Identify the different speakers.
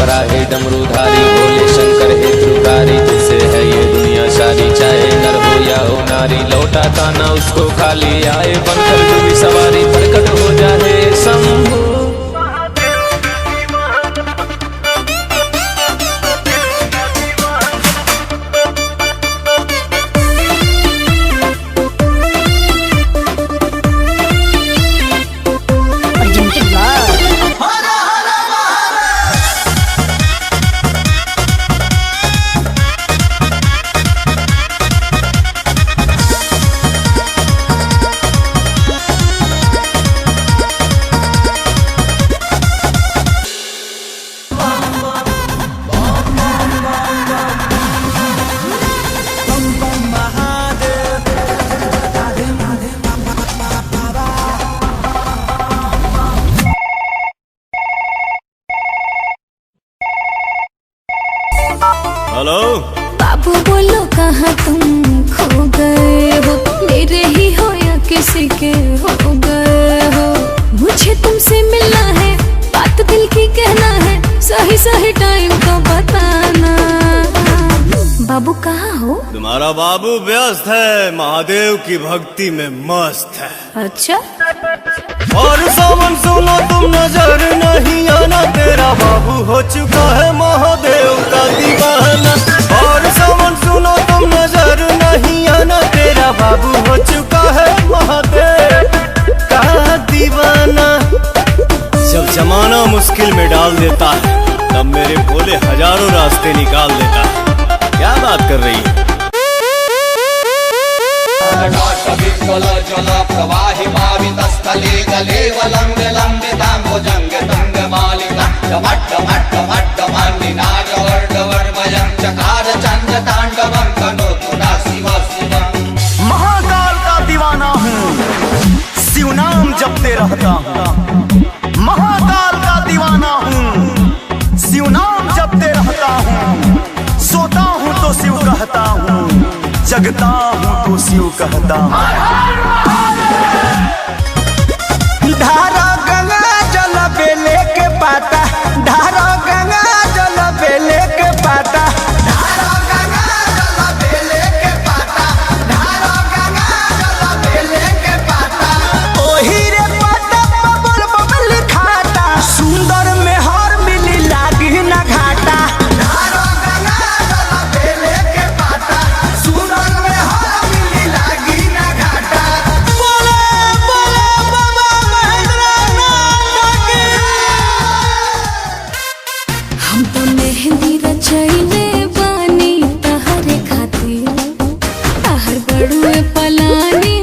Speaker 1: बड़ा है डमरूधारी, भोले शंकर है त्रिपुरारी, जिसे है ये दुनिया सारी। चाहे नर हो या हो नारी, लौटा ताना उसको खाली, आए बनकर जो भी सवारी, प्रकट हो जाए शंभू।
Speaker 2: हेलो
Speaker 3: बाबू बोलो कहाँ तुम खो गए हो, मेरे ही हो या किसी के हो गए हो। मुझे तुमसे मिलना है, बात दिल की कहना है, सही सही टाइम तो बताना। बाबू कहाँ हो?
Speaker 2: तुम्हारा बाबू व्यस्त है, महादेव की भक्ति में मस्त है।
Speaker 3: अच्छा
Speaker 2: और सावन सुनो तुम नजर नहीं आना, तेरा बाबू हो चुका है महादेव का दीवाना। और सावन सुनो तुम नजर नहीं आना, तेरा बाबू हो चुका है महादेव का दीवाना। जब जमाना मुश्किल में डाल देता है, तब मेरे भोले हजारों रास्ते निकाल देता है। क्या बात कर रही है?
Speaker 4: जल प्रवाहि पावितस्थले गले वलंग लंबिताम्बुजंग तंग मालिका डमट्टमट्टमट्टमन्निनादवर्धवर्मयं चकार चंद्र तांडवं कनोतु न शिव शिवं।
Speaker 5: महाकाल का दीवाना हूँ, शिव नाम जपते रहता हूँ। महाकाल का दीवाना हूँ, शिव नाम जपते रहता हूँ। सोता हूँ तो शिव कहता हूँ, जगता हूँ तो शिव कहता हूँ। धारा गंगा जल बेले के पाता, धारा गंगा जल बेले के पाता, धारा गंगा जल बेले के पाता, धारा गंगा जल बेले के पाता। ओही रे पाता बबल बबल खाता, सुंदर में हर मिली लागी न घाटा। धारा गंगा जल बेले के पाता, सुंदर में हर मिली लागी न घाटा। बोले बोले बाबा महेंद्रनाथ की।
Speaker 3: हम तो मेहंदी रचैले बानी तहरे खातिर, तहर बड़ुए पलानी